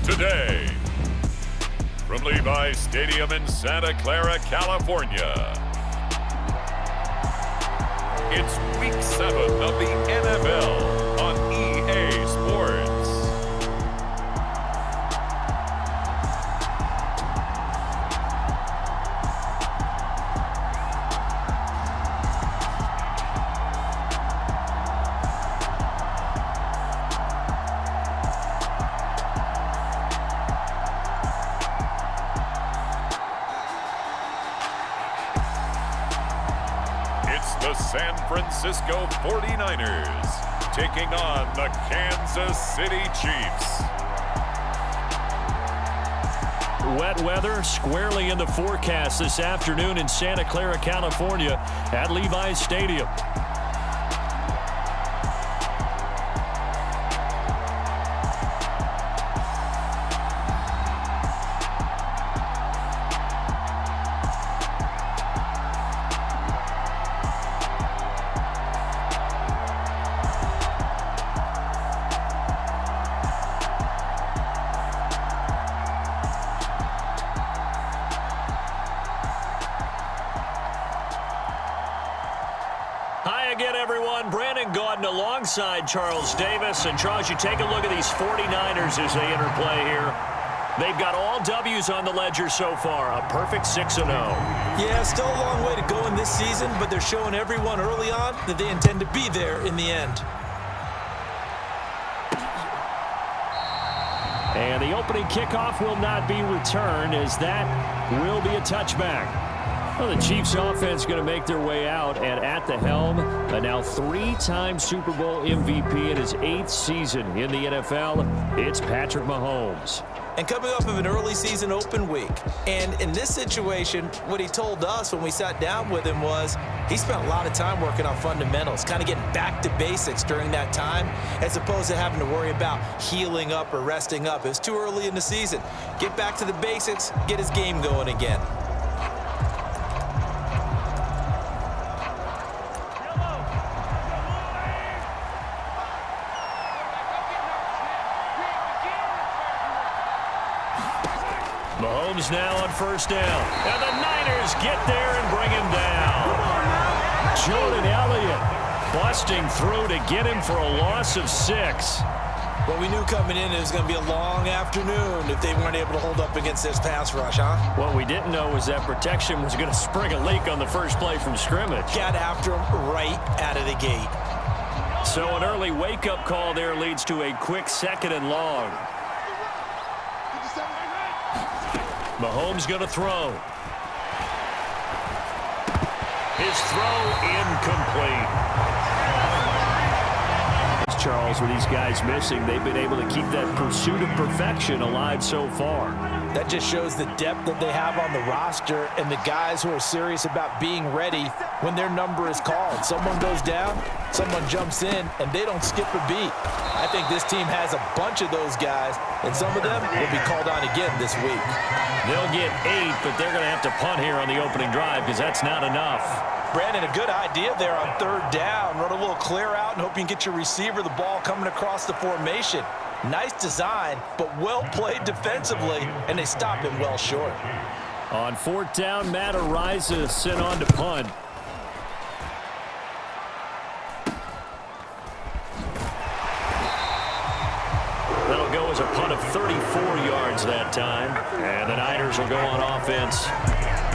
today. From Levi's Stadium in Santa Clara, California, it's Week 7 of the NFL on EA Sports. The San Francisco 49ers taking on the Kansas City Chiefs. Wet weather squarely in the forecast this afternoon in Santa Clara, California at Levi's Stadium. Hi again, everyone. Brandon Gaudin alongside Charles Davis. And Charles, you take a look at these 49ers as they interplay here. They've got all W's on the ledger so far. A perfect 6-0. Yeah, still a long way to go in this season, but they're showing everyone early on that they intend to be there in the end. And the opening kickoff will not be returned, as that will be a touchback. Well, the Chiefs offense going to make their way out, and at the helm, a now 3-time Super Bowl MVP in his 8th season in the NFL, it's Patrick Mahomes. And coming off of an early season open week. And in this situation, what he told us when we sat down with him was he spent a lot of time working on fundamentals, kind of getting back to basics during that time, as opposed to having to worry about healing up or resting up. It was too early in the season. Get back to the basics, get his game going again. Mahomes now on first down. And the Niners get there and bring him down. Jordan Elliott busting through to get him for a loss of 6. Well, we knew coming in it was going to be a long afternoon if they weren't able to hold up against this pass rush, huh? What we didn't know was that protection was going to spring a leak on the first play from scrimmage. Got after him right out of the gate. So an early wake-up call there leads to a quick 2nd and long. Mahomes going to throw. His throw incomplete. Charles, with these guys missing, they've been able to keep that pursuit of perfection alive so far. That just shows the depth that they have on the roster and the guys who are serious about being ready when their number is called. Someone goes down, someone jumps in, and they don't skip a beat. I think this team has a bunch of those guys, and some of them will be called on again this week. They'll get 8, but they're going to have to punt here on the opening drive because that's not enough. Brandon, a good idea there on 3rd down. Run a little clear out and hope you can get your receiver the ball coming across the formation. Nice design, but well played defensively, and they stop him well short. On 4th down, Matt Araiza sent on to punt. That'll go as a punt of 34 yards that time. And the Niners will go on offense.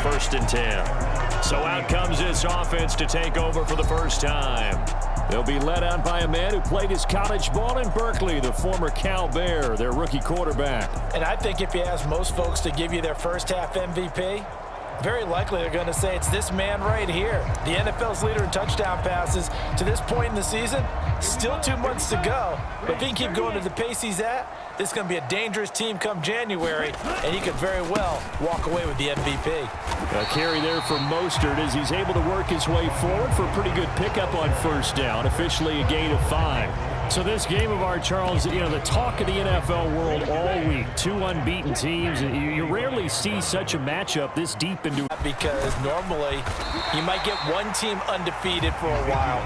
1st and 10. So out comes this offense to take over for the first time. They'll be led out by a man who played his college ball in Berkeley, the former Cal Bear, their rookie quarterback. And I think if you ask most folks to give you their first half MVP, very likely they're going to say it's this man right here. The NFL's leader in touchdown passes to this point in the season. Still 2 months to go. But if he can keep going to the pace he's at, this is going to be a dangerous team come January, and he could very well walk away with the MVP. A carry there for Mostert as he's able to work his way forward for a pretty good pickup on 1st down. Officially a gain of 5. So this game of ours, Charles, you know, the talk of the NFL world all week. 2 unbeaten teams. You rarely see such a matchup this deep into it. Because normally you might get one team undefeated for a while,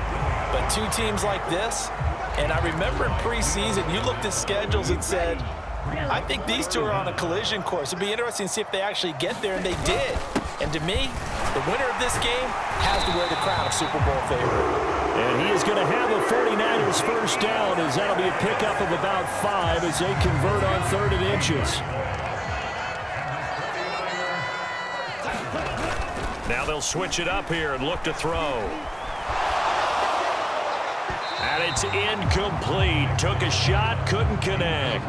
but 2 teams like this, and I remember in preseason you looked at schedules and said, I think these two are on a collision course. It'd be interesting to see if they actually get there, and they did. And to me, the winner of this game has to wear the crown of Super Bowl favorite. And he is going to have a 49ers first down, as that'll be a pickup of about 5 as they convert on 3rd and inches. Now they'll switch it up here and look to throw. And it's incomplete. Took a shot, couldn't connect.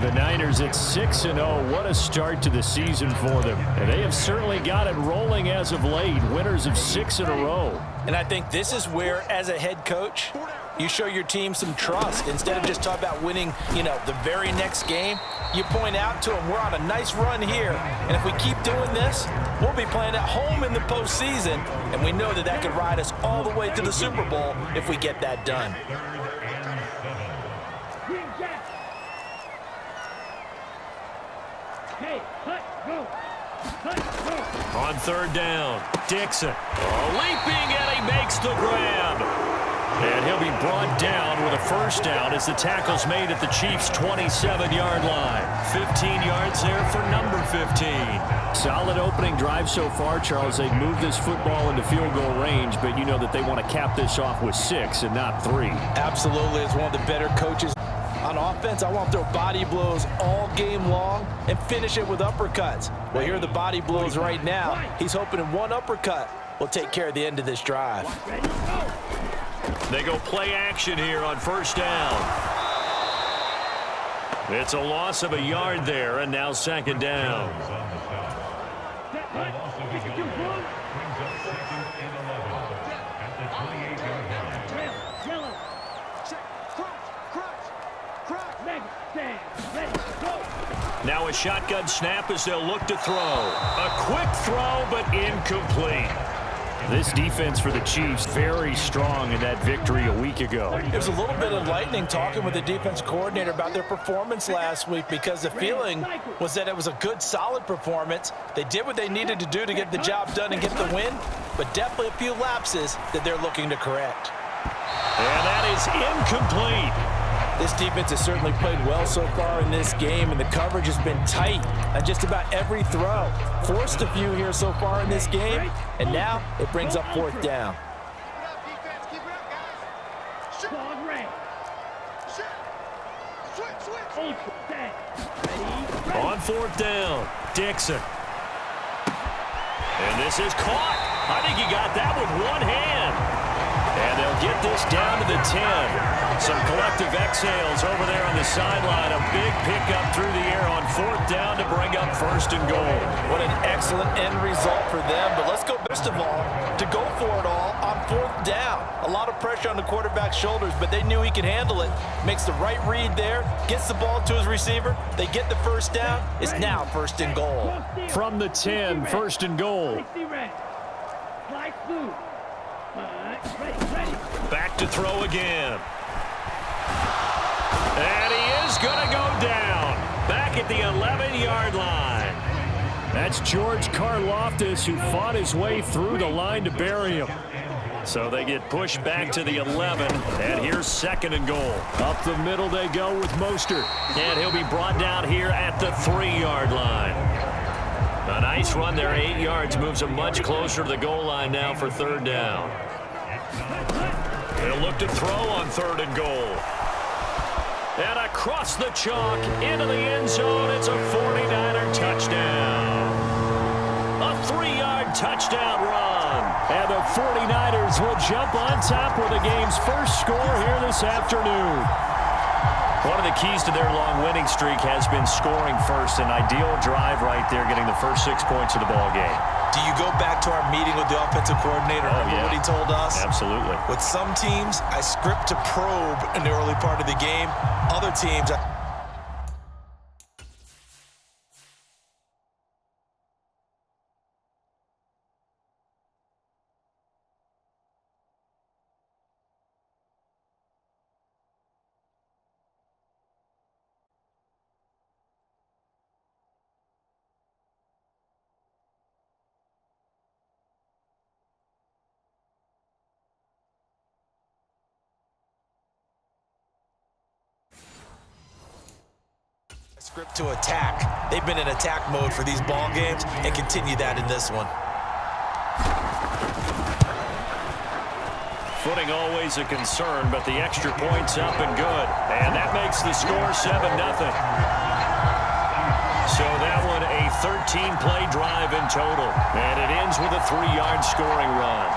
The Niners at 6-0. What a start to the season for them. And they have certainly got it rolling as of late. Winners of 6 in a row. And I think this is where, as a head coach, you show your team some trust. Instead of just talking about winning, the very next game, you point out to them, we're on a nice run here. And if we keep doing this, we'll be playing at home in the postseason. And we know that could ride us all the way to the Super Bowl if we get that done. On 3rd down, Dixon. Leaping, and he makes the grab. And he'll be brought down with a first down as the tackle's made at the Chiefs' 27-yard line. 15 yards there for number 15. Solid opening drive so far, Charles. They've moved this football into field goal range, but you know that they want to cap this off with 6 and not 3. Absolutely. As one of the better coaches on offense, I want to throw body blows all game long and finish it with uppercuts. Well, here are the body blows right now. He's hoping in one uppercut will take care of the end of this drive. They go play action here on first down. It's a loss of a yard there, and now 2nd down. Now a shotgun snap as they'll look to throw. A quick throw, but incomplete. This defense for the Chiefs very strong in that victory a week ago. It was a little bit enlightening talking with the defense coordinator about their performance last week, because the feeling was that it was a good, solid performance. They did what they needed to do to get the job done and get the win, but definitely a few lapses that they're looking to correct. And that is incomplete. This defense has certainly played well so far in this game, and the coverage has been tight on just about every throw. Forced a few here so far in this game, and now it brings up 4th down. On 4th down, Dixon. And this is caught. I think he got that with one hand. And they'll get this down to the 10. Some collective exhales over there on the sideline. A big pickup through the air on 4th down to bring up 1st and goal. What an excellent end result for them. But let's go, best of all, to go for it all on 4th down. A lot of pressure on the quarterback's shoulders, but they knew he could handle it. Makes the right read there, gets the ball to his receiver. They get the first down. It's now 1st and goal. From the 10, 1st and goal. Back to throw again. And he is going to go down. Back at the 11-yard line. That's George Karlaftis, who fought his way through the line to bury him. So they get pushed back to the 11, and here's 2nd and goal. Up the middle they go with Mostert. And he'll be brought down here at the 3-yard line. A nice run there, 8 yards, moves him much closer to the goal line now for 3rd down. They'll look to throw on 3rd and goal. And across the chalk into the end zone, it's a 49er touchdown. A 3-yard touchdown run. And the 49ers will jump on top with the game's first score here this afternoon. One of the keys to their long winning streak has been scoring first. An ideal drive right there, getting the first 6 points of the ball game. Do you go back to our meeting with the offensive coordinator? Remember what he told us? Absolutely. With some teams, I script to probe in the early part of the game. Other teams, Script to attack. They've been in attack mode for these ball games and continue that in this one. Footing always a concern, but the extra point's up and good. And that makes the score 7-0. So that one a 13-play drive in total. And it ends with a 3-yard scoring run.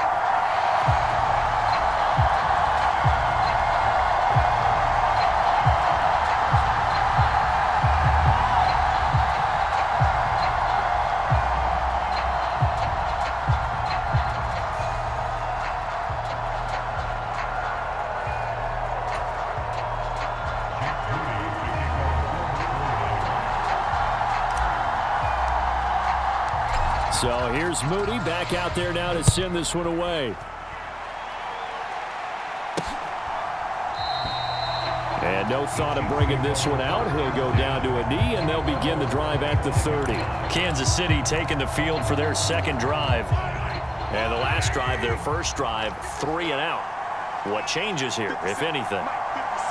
So here's Moody back out there now to send this one away. And no thought of bringing this one out. He'll go down to a knee, and they'll begin the drive at the 30. Kansas City taking the field for their second drive. And the last drive, their first drive, 3 and out. What changes here, if anything?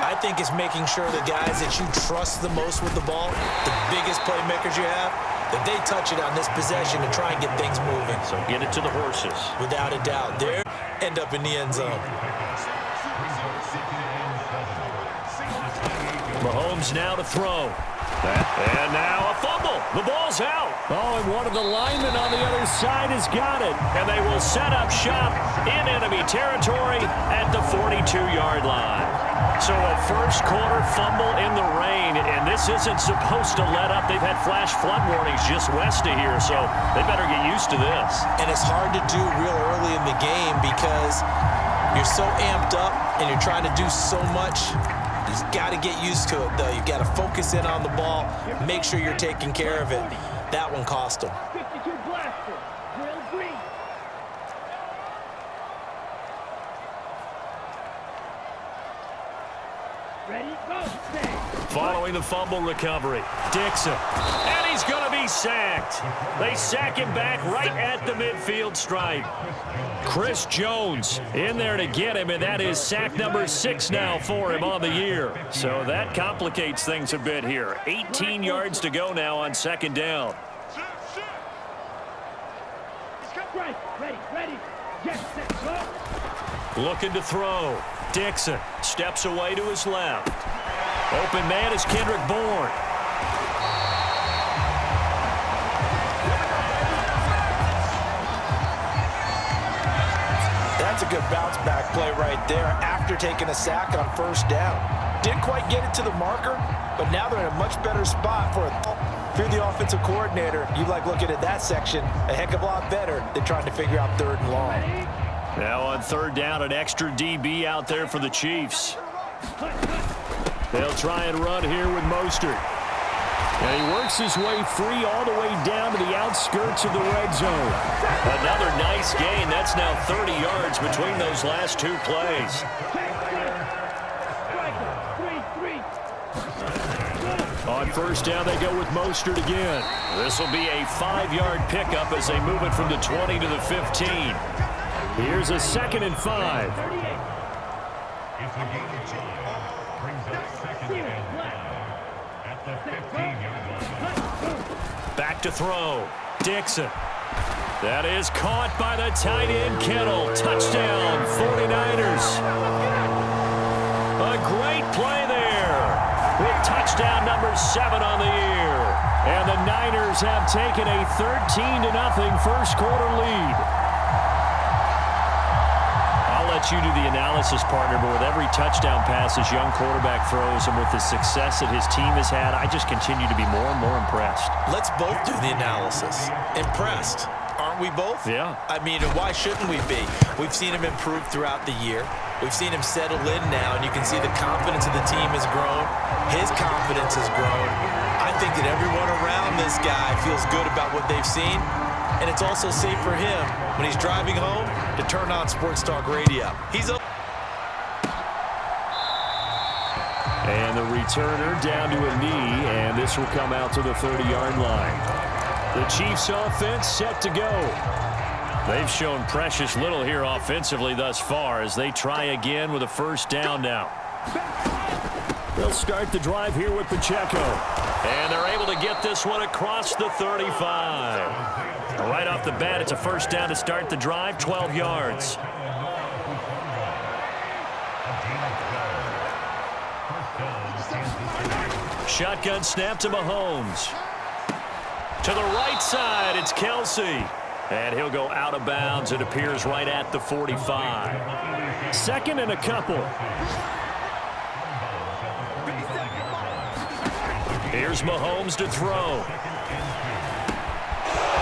I think it's making sure the guys that you trust the most with the ball, the biggest playmakers you have, that they touch it on this possession to try and get things moving. So get it to the horses. Without a doubt. They end up in the end zone. Mahomes now to throw. And now a fumble. The ball's out. Oh, and one of the linemen on the other side has got it. And they will set up shop in enemy territory at the 42-yard line. So a first quarter fumble in the rain, and this isn't supposed to let up. They've had flash flood warnings just west of here, so they better get used to this. And it's hard to do real early in the game because you're so amped up and you're trying to do so much. You've got to get used to it, though. You've got to focus in on the ball, make sure you're taking care of it. That one cost them. 52 blaster, drill green. Ready, go, stay. Following the fumble recovery, Dixon. And he's going to be sacked. They sack him back right at the midfield stripe. Chris Jones in there to get him, and that is sack number 6 now for him on the year. So that complicates things a bit here. 18 yards to go now on second down. Right, ready. Yes, set, go. Looking to throw. Dixon steps away to his left. Open man is Kendrick Bourne. That's a good bounce-back play right there after taking a sack on first down. Didn't quite get it to the marker, but now they're in a much better spot for it. If you're the offensive coordinator, you like looking at that section a heck of a lot better than trying to figure out third and long. Now on third down, an extra DB out there for the Chiefs. They'll try and run here with Mostert. And he works his way free all the way down to the outskirts of the red zone. Another nice gain. That's now 30 yards between those last two plays. On first down, they go with Mostert again. This will be a 5-yard pickup as they move it from the 20 to the 15. Here's a 2nd and 5. Back to throw. Dixon. That is caught by the tight end, Kittle. Touchdown, 49ers. A great play there with touchdown number 7 on the year. And the Niners have taken a 13-0 first quarter lead. Let you do the analysis, partner, but with every touchdown pass his young quarterback throws and with the success that his team has had, I just continue to be more and more impressed. Let's both do the analysis. Impressed. Aren't we both? Yeah. I mean, why shouldn't we be? We've seen him improve throughout the year. We've seen him settle in now, and you can see the confidence of the team has grown. His confidence has grown. I think that everyone around this guy feels good about what they've seen. And it's also safe for him when he's driving home to turn on Sports Talk Radio. He's up. And the returner down to a knee, and this will come out to the 30-yard line. The Chiefs offense set to go. They've shown precious little here offensively thus far as they try again with a first down now. They'll start the drive here with Pacheco. And they're able to get this one across the 35. Right off the bat, it's a first down to start the drive, 12 yards. Shotgun snap to Mahomes. To the right side, it's Kelsey. And he'll go out of bounds. It appears right at the 45. Second and a couple. Here's Mahomes to throw.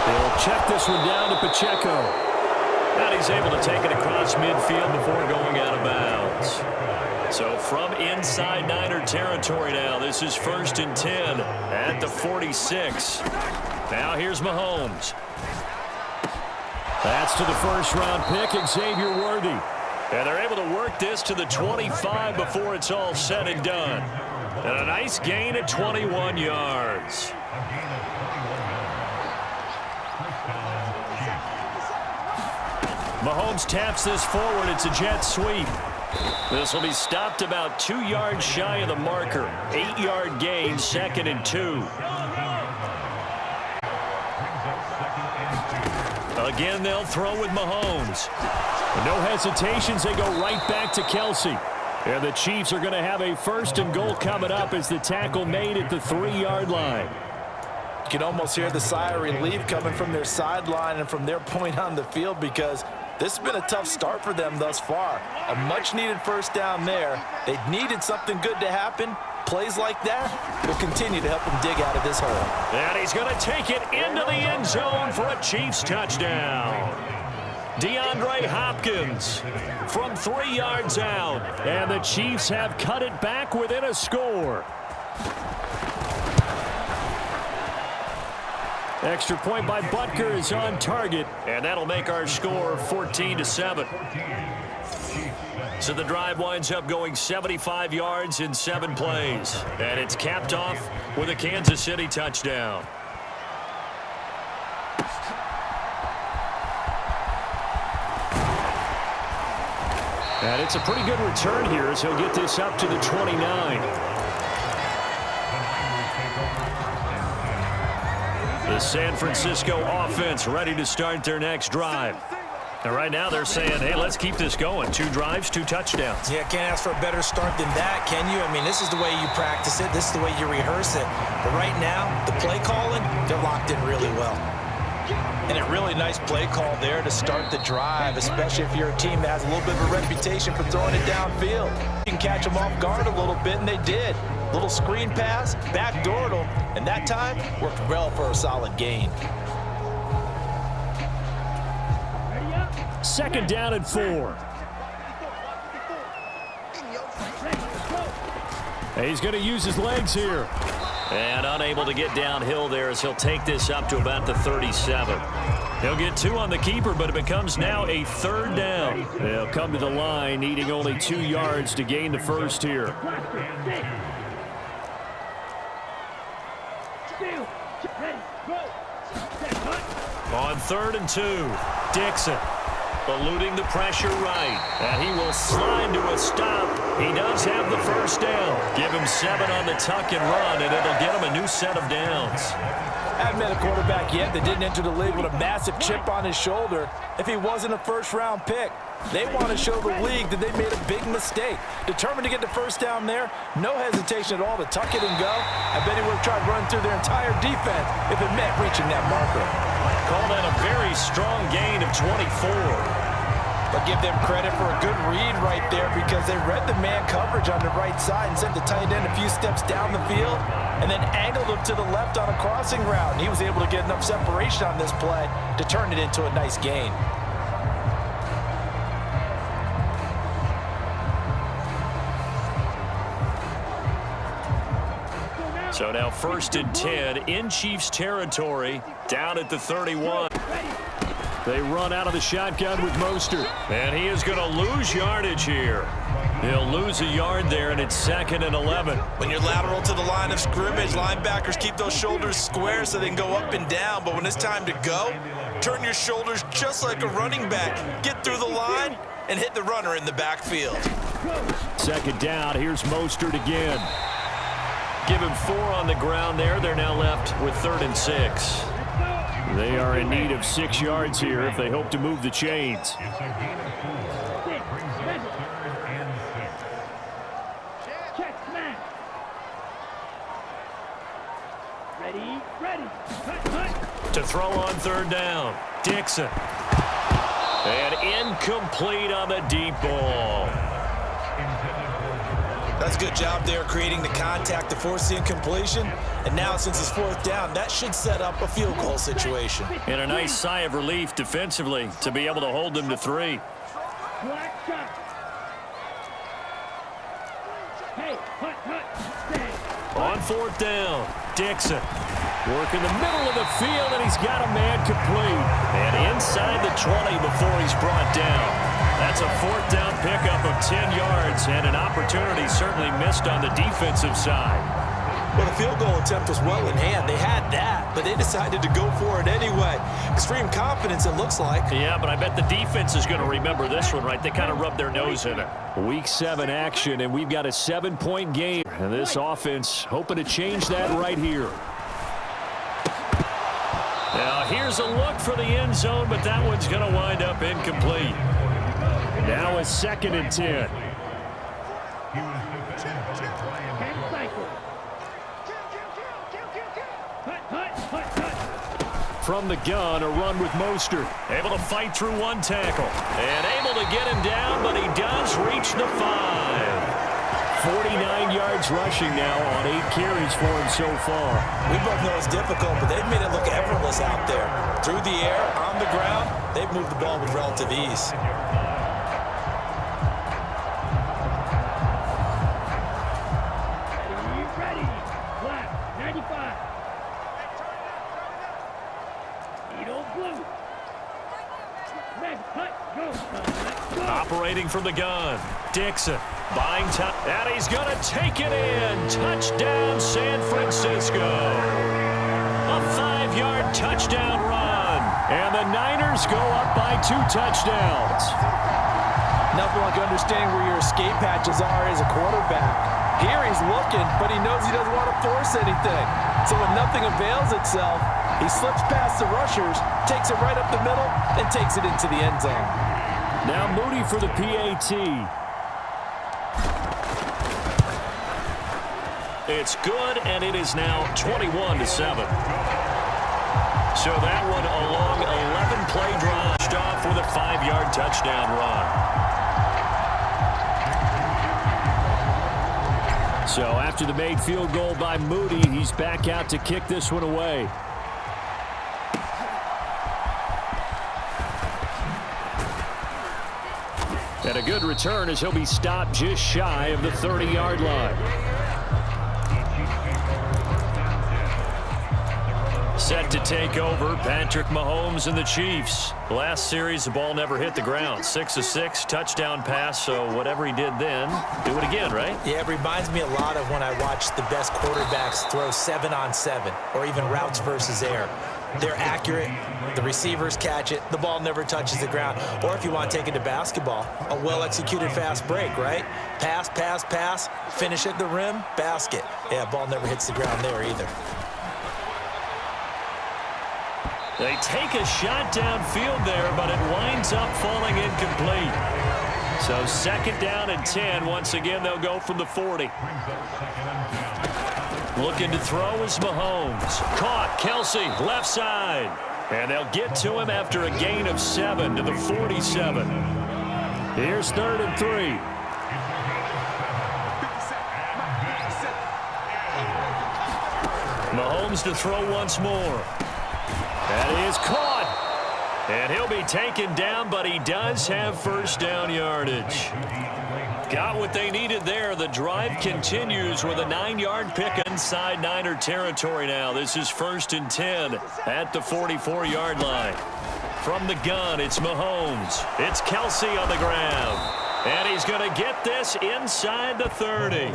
He'll check this one down to Pacheco. And he's able to take it across midfield before going out of bounds. So from inside Niner territory now, this is 1st and 10 at the 46. Now here's Mahomes. That's to the first-round pick, Xavier Worthy. And they're able to work this to the 25 before it's all said and done. And a nice gain at 21 yards. Mahomes taps this forward. It's a jet sweep. This will be stopped about 2 yards shy of the marker. 8-yard gain, 2nd and 2. Again, they'll throw with Mahomes. No hesitations. They go right back to Kelsey. And the Chiefs are going to have a 1st and goal coming up as the tackle made at the 3-yard line. You can almost hear the sigh of relief coming from their sideline and from their point on the field, because this has been a tough start for them thus far. A much-needed first down there. They needed something good to happen. Plays like that will continue to help them dig out of this hole. And he's going to take it into the end zone for a Chiefs touchdown. DeAndre Hopkins from 3 yards out. And the Chiefs have cut it back within a score. Extra point by Butker is on target. And that'll make our score 14-7. So the drive winds up going 75 yards in 7 plays. And it's capped off with a Kansas City touchdown. And it's a pretty good return here as he'll get this up to the 29. The San Francisco offense ready to start their next drive. And right now they're saying, hey, let's keep this going. 2 drives, 2 touchdowns. Yeah, can't ask for a better start than that, can you? I mean, this is the way you practice it. This is the way you rehearse it. But right now, the play calling, they're locked in really well. And a really nice play call there to start the drive, especially if you're a team that has a little bit of a reputation for throwing it downfield. You can catch them off guard a little bit, and they did. Little screen pass, backdoored them, and that time worked well for a solid gain. 2nd down and 4. He's going to use his legs here. And unable to get downhill there as he'll take this up to about the 37. He'll get 2 on the keeper, but it becomes now a 3rd down. They'll come to the line needing only 2 yards to gain the first here. On 3rd and 2, Dixon eluding the pressure right. And he will slide to a stop. He does have the first down. Give him 7 on the tuck and run, and it'll get him a new set of downs. Haven't met a quarterback yet that didn't enter the league with a massive chip on his shoulder if he wasn't a first-round pick. They want to show the league that they made a big mistake. Determined to get the first down there, no hesitation at all to tuck it and go. I bet he would have tried running through their entire defense if it meant reaching that marker. Call that a very strong gain of 24. But give them credit for a good read right there, because they read the man coverage on the right side and sent the tight end a few steps down the field and then angled him to the left on a crossing route. And he was able to get enough separation on this play to turn it into a nice gain. So now 1st and 10 in Chiefs territory, down at the 31. They run out of the shotgun with Mostert. And he is going to lose yardage here. He'll lose a yard there, and it's 2nd and 11. When you're lateral to the line of scrimmage, linebackers keep those shoulders square so they can go up and down. But when it's time to go, turn your shoulders just like a running back. Get through the line and hit the runner in the backfield. Second down, here's Mostert again. Give him 4 on the ground there. They're now left with 3rd and 6. They are in need of 6 yards here if they hope to move the chains. To throw on 3rd down, Dixon. And incomplete on the deep ball. That's a good job there creating the contact to force the incompletion. And now since it's 4th down, that should set up a field goal situation. And a nice sigh of relief defensively to be able to hold them to 3. On 4th down, Dixon. Working the middle of the field, and he's got a man complete. And inside the 20 before he's brought down. That's a 4th down pickup of 10 yards, and an opportunity certainly missed on the defensive side. Well, the field goal attempt was well in hand. They had that, but they decided to go for it anyway. Extreme confidence, it looks like. Yeah, but I bet the defense is going to remember this one, right? They kind of rubbed their nose in it. Week 7 action, and we've got a 7-point game. And this offense hoping to change that right here. Now, here's a look for the end zone, but that one's going to wind up incomplete. Now a 2nd and 10. From the gun, a run with Mostert. Able to fight through 1 tackle. And able to get him down, but he does reach the 5. 49 yards rushing now on 8 carries for him so far. We both know it's difficult, but they've made it look effortless out there. Through the air, on the ground, they've moved the ball with relative ease. Ready. Black, 95. Needle blue. Red, cut, go. Operating from the gun, Dixon. Buying time, and he's going to take it in. Touchdown, San Francisco. A 5-yard touchdown run. And the Niners go up by 2 touchdowns. Nothing like understanding where your escape patches are as a quarterback. Here he's looking, but he knows he doesn't want to force anything. So when nothing avails itself, he slips past the rushers, takes it right up the middle, and takes it into the end zone. Now Moody for the PAT. It's good, and it is now 21-7. So that one a long 11-play drive, off with a 5-yard touchdown run. So after the made field goal by Moody, he's back out to kick this one away. And a good return as he'll be stopped just shy of the 30-yard line. Set to take over, Patrick Mahomes and the Chiefs. Last series, the ball never hit the ground. 6 of 6, touchdown pass, so whatever he did then, do it again, right? Yeah, it reminds me a lot of when I watch the best quarterbacks throw 7-on-7 or even routes versus air. They're accurate, the receivers catch it, the ball never touches the ground. Or if you want to take it to basketball, a well-executed fast break, right? Pass, pass, pass, finish at the rim, basket. Yeah, ball never hits the ground there either. They take a shot downfield there, but it winds up falling incomplete. So 2nd down and 10. Once again, they'll go from the 40. Looking to throw is Mahomes. Caught, Kelsey, left side. And they'll get to him after a gain of 7 to the 47. Here's 3rd and 3. Mahomes to throw once more. That is caught. And he'll be taken down, but he does have 1st down yardage. Got what they needed there. The drive continues with a 9-yard pick inside Niner territory now. This is 1st and 10 at the 44-yard line. From the gun, it's Mahomes. It's Kelsey on the ground. And he's going to get this inside the 30.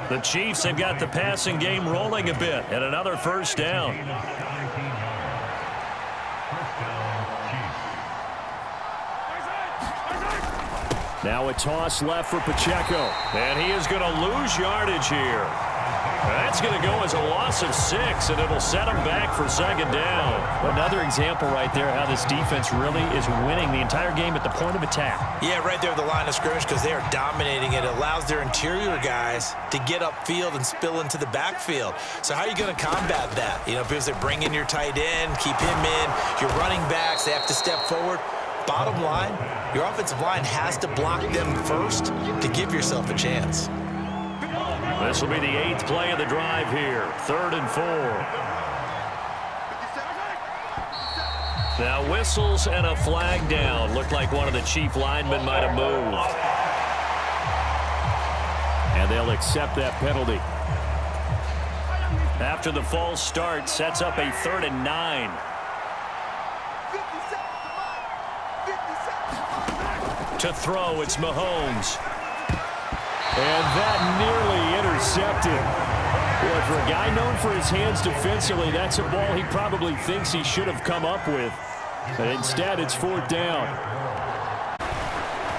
The Chiefs have got the passing game rolling a bit, and another 1st down. Now a toss left for Pacheco. And he is going to lose yardage here. That's going to go as a loss of 6, and it'll set him back for second down. Another example right there how this defense really is winning the entire game at the point of attack. Yeah, right there at the line of scrimmage because they are dominating it. It allows their interior guys to get upfield and spill into the backfield. So how are you going to combat that? You know, because they bring in your tight end, keep him in, your running backs, they have to step forward. Bottom line, your offensive line has to block them first to give yourself a chance. This will be the 8th play of the drive here. 3rd and 4. Now whistles and a flag down. Looked like one of the Chief linemen might have moved. And they'll accept that penalty. After the false start, sets up a 3rd and 9. To throw, it's Mahomes. And that nearly intercepted. Boy, for a guy known for his hands defensively, that's a ball he probably thinks he should have come up with. But instead, it's 4th down.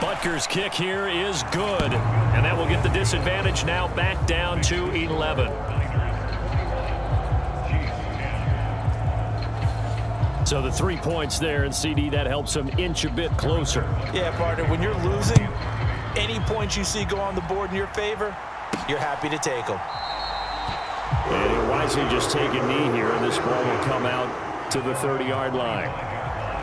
Butker's kick here is good. And that will get the disadvantage now back down to 11. So the 3 points there, and CD, that helps him inch a bit closer. Yeah, partner, when you're losing, any points you see go on the board in your favor, you're happy to take them. And he'll wisely just take a knee here, and this ball will come out to the 30-yard line.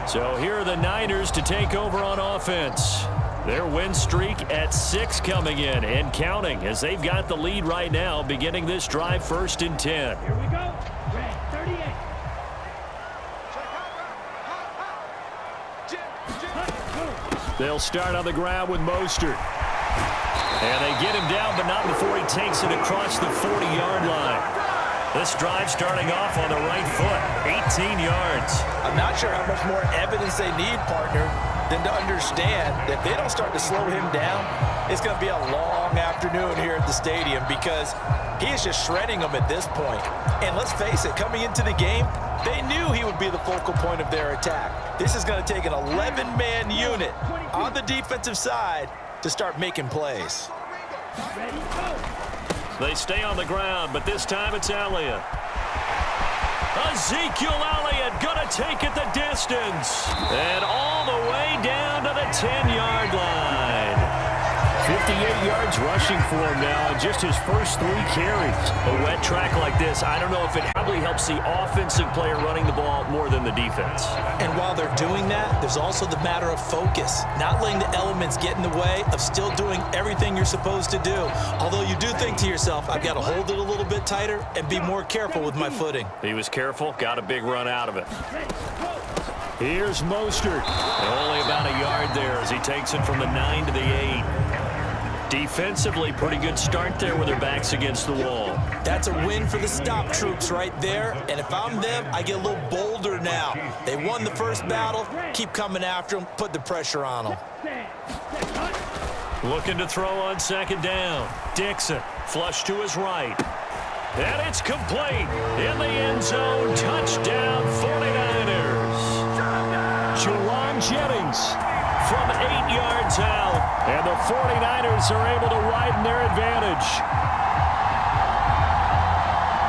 So here are the Niners to take over on offense. Their win streak at 6 coming in and counting as they've got the lead right now, beginning this drive 1st and 10. Here we go. Red 38. They'll start on the ground with Mostert. And they get him down, but not before he takes it across the 40-yard line. This drive starting off on the right foot, 18 yards. I'm not sure how much more evidence they need, partner, than to understand that if they don't start to slow him down, it's going to be a long afternoon here at the stadium because he is just shredding them at this point. And let's face it, coming into the game, they knew he would be the focal point of their attack. This is going to take an 11-man unit on the defensive side to start making plays. Ready, go. They stay on the ground, but this time it's Elliott. Ezekiel Elliott going to take it the distance. And all the way down to the 10-yard line. 58 yards rushing for him now in just his first 3 carries. A wet track like this, I don't know if it probably helps the offensive player running the ball more than the defense. And while they're doing that, there's also the matter of focus. Not letting the elements get in the way of still doing everything you're supposed to do. Although you do think to yourself, I've got to hold it a little bit tighter and be more careful with my footing. He was careful, got a big run out of it. Here's Mostert. And only about a yard there as he takes it from the 9 to the 8. Defensively, pretty good start there with their backs against the wall. That's a win for the stop troops right there. And if I'm them, I get a little bolder now. They won the first battle. Keep coming after them. Put the pressure on them. Looking to throw on 2nd down. Dixon, flush to his right. And it's complete. In the end zone, touchdown 49ers. Jawan Jennings from 8 yards out. And the 49ers are able to widen their advantage.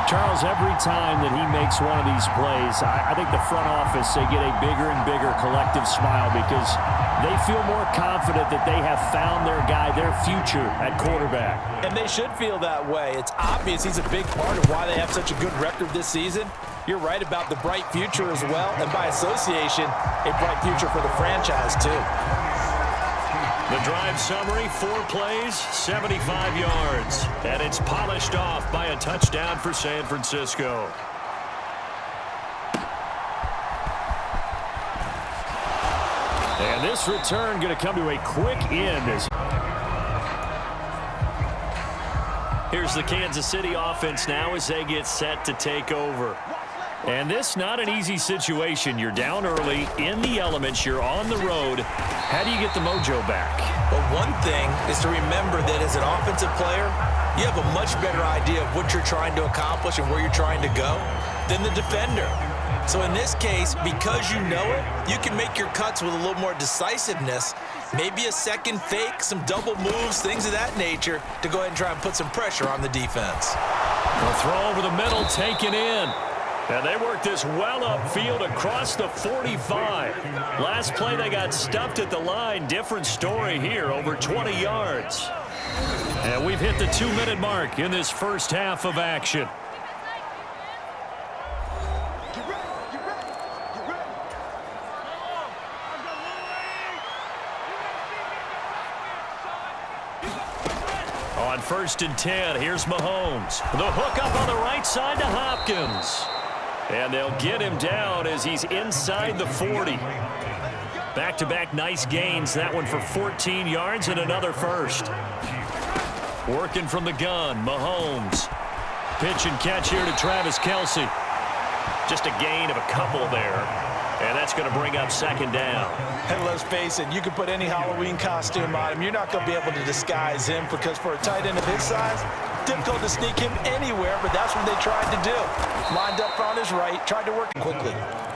Charles, every time that he makes one of these plays, I think the front office, they get a bigger and bigger collective smile because they feel more confident that they have found their guy, their future at quarterback. And they should feel that way. It's obvious he's a big part of why they have such a good record this season. You're right about the bright future as well, and by association, a bright future for the franchise too. The drive summary, 4 plays, 75 yards. And it's polished off by a touchdown for San Francisco. And this return going to come to a quick end. Here's the Kansas City offense now as they get set to take over. And this not an easy situation. You're down early, in the elements, you're on the road. How do you get the mojo back? Well, one thing is to remember that as an offensive player, you have a much better idea of what you're trying to accomplish and where you're trying to go than the defender. So in this case, because you know it, you can make your cuts with a little more decisiveness Maybe a second fake, some double moves, things of that nature to go ahead and try and put some pressure on the defense. The throw over the middle taken in. And they worked this well upfield across the 45. Last play they got stuffed at the line. Different story here, over 20 yards. And we've hit the 2-minute mark in this first half of action. On 1st and 10, here's Mahomes. The hook up on the right side to Hopkins. And they'll get him down as he's inside the 40. Back-to-back nice gains. That one for 14 yards and another first. Working from the gun, Mahomes. Pitch and catch here to Travis Kelce. Just a gain of a couple there. And that's going to bring up 2nd down. And let's face it, you can put any Halloween costume on him. You're not going to be able to disguise him because for a tight end of his size, difficult to sneak him anywhere, but that's what they tried to do. Lined up on his right, tried to work quickly.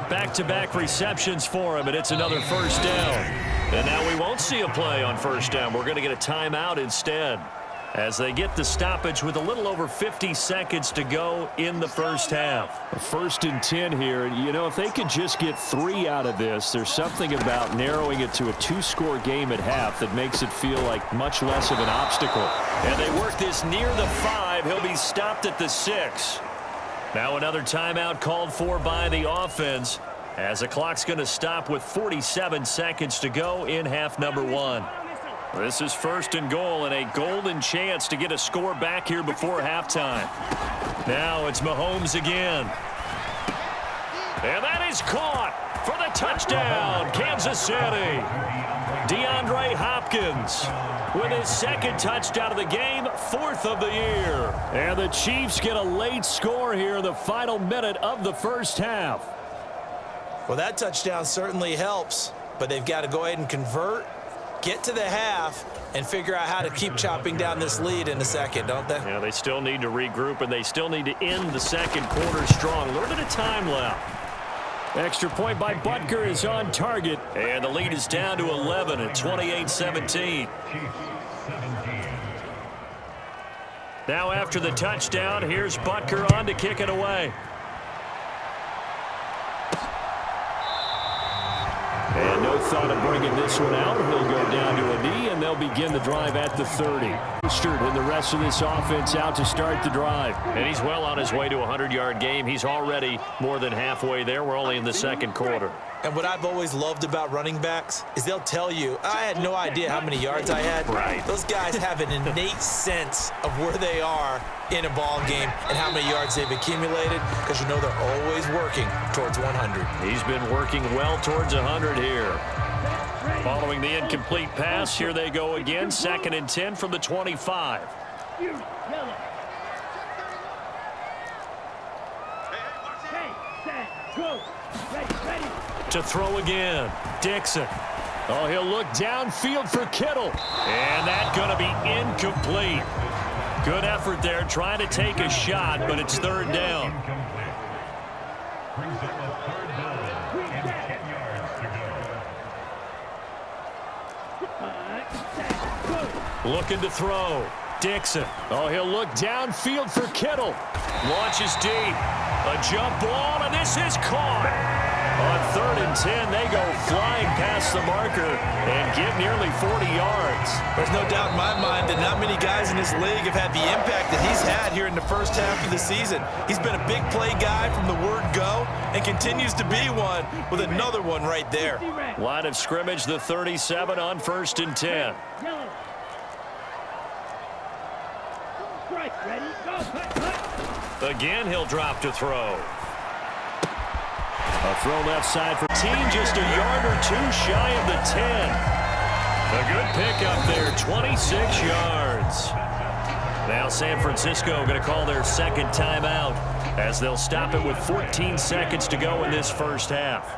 Back-to-back receptions for him, and it's another first down. And now we won't see a play on first down. We're going to get a timeout instead as they get the stoppage with a little over 50 seconds to go in the first half. 1st and 10 here. You know, if they could just get 3 out of this, there's something about narrowing it to a 2-score game at half that makes it feel like much less of an obstacle. And they work this near the 5. He'll be stopped at the 6. Now another timeout called for by the offense as the clock's going to stop with 47 seconds to go in half number 1. This is 1st and goal and a golden chance to get a score back here before halftime. Now it's Mahomes again. And that is caught for the touchdown, Kansas City. DeAndre Hopkins with his 2nd touchdown of the game, 4th of the year. And the Chiefs get a late score here in the final minute of the first half. Well, that touchdown certainly helps, but they've got to go ahead and convert, get to the half, and figure out how to keep chopping down this lead in the second, don't they? Yeah, they still need to regroup, and they still need to end the second quarter strong. A little bit of time left. Extra point by Butker is on target, and the lead is down to 11 at 28-17. Now after the touchdown, here's Butker on to kick it away. And no thought of bringing this one out. He'll go down to a knee, and they'll begin the drive at the 30. And the rest of this offense out to start the drive. And he's well on his way to a 100-yard game. He's already more than halfway there. We're only in the second quarter. And what I've always loved about running backs is they'll tell you, I had no idea how many yards I had. Right. Those guys have an innate sense of where they are in a ball game and how many yards they've accumulated because you know they're always working towards 100. He's been working well towards 100 here. Following the incomplete pass, here they go again. 2nd and 10 from the 25. To throw again, Dixon. Oh, he'll look downfield for Kittle. And that's going to be incomplete. Good effort there, trying to take a shot, but it's 3rd down. Looking to throw. Dixon. Oh, he'll look downfield for Kittle. Launches deep. A jump ball, and this is caught. On 3rd and 10, they go flying past the marker and get nearly 40 yards. There's no doubt in my mind that not many guys in this league have had the impact that he's had here in the first half of the season. He's been a big play guy from the word go and continues to be one with another one right there. Line of scrimmage, the 37 on 1st and 10. Again, he'll drop to throw. A throw left side for team, just a yard or 2 shy of the 10. A good pickup there, 26 yards. Now San Francisco going to call their 2nd timeout as they'll stop it with 14 seconds to go in this first half.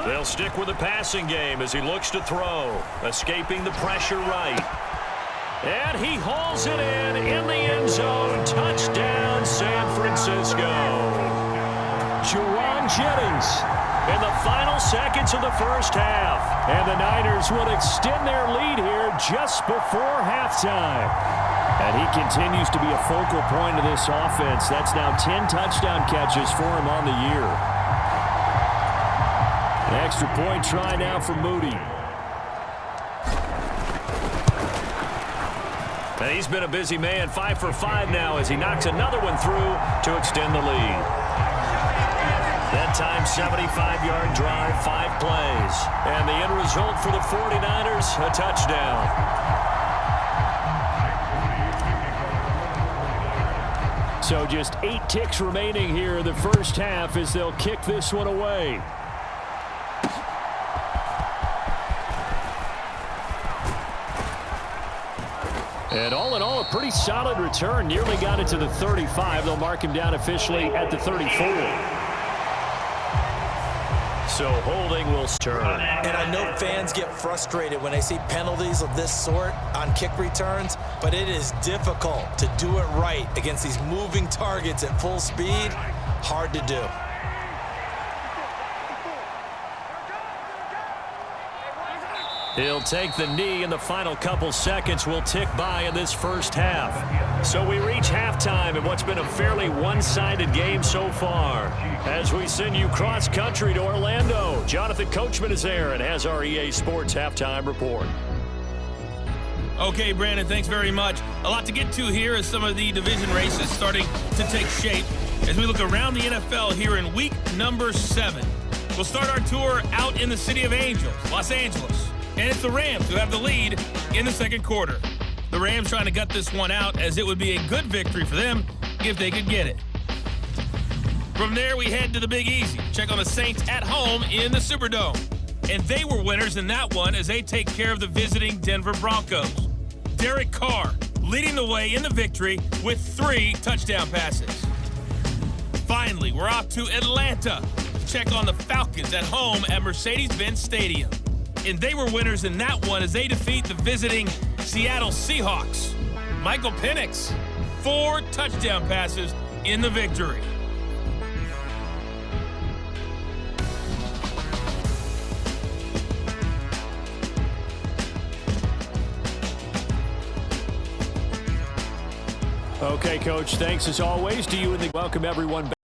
They'll stick with the passing game as he looks to throw, escaping the pressure right. And he hauls it in the end zone. Touchdown, San Francisco. Jennings in the final seconds of the first half. And the Niners will extend their lead here just before halftime. And he continues to be a focal point of this offense. That's now 10 touchdown catches for him on the year. An extra point try now for Moody. And he's been a busy man, 5 for 5 now as he knocks another one through to extend the lead. That time, 75-yard drive, 5 plays. And the end result for the 49ers, a touchdown. So just 8 ticks remaining here in the first half as they'll kick this one away. And all in all, a pretty solid return. Nearly got it to the 35. They'll mark him down officially at the 34. So holding will turn. And I know fans get frustrated when they see penalties of this sort on kick returns, but it is difficult to do it right against these moving targets at full speed. Hard to do. He'll take the knee, and the final couple seconds will tick by in this first half. So we reach halftime in what's been a fairly one-sided game so far. As we send you cross-country to Orlando, Jonathan Coachman is there and has our EA Sports halftime report. Okay, Brandon, thanks very much. A lot to get to here as some of the division races starting to take shape as we look around the NFL here in week number 7. We'll start our tour out in the City of Angels, Los Angeles. And it's the Rams who have the lead in the second quarter. The Rams trying to gut this one out as it would be a good victory for them if they could get it. From there, we head to the Big Easy. Check on the Saints at home in the Superdome. And they were winners in that one as they take care of the visiting Denver Broncos. Derek Carr leading the way in the victory with 3 touchdown passes. Finally, we're off to Atlanta. Check on the Falcons at home at Mercedes-Benz Stadium. And they were winners in that one as they defeat the visiting Seattle Seahawks. Michael Penix, 4 touchdown passes in the victory. Okay, Coach, thanks as always to you and welcome everyone back.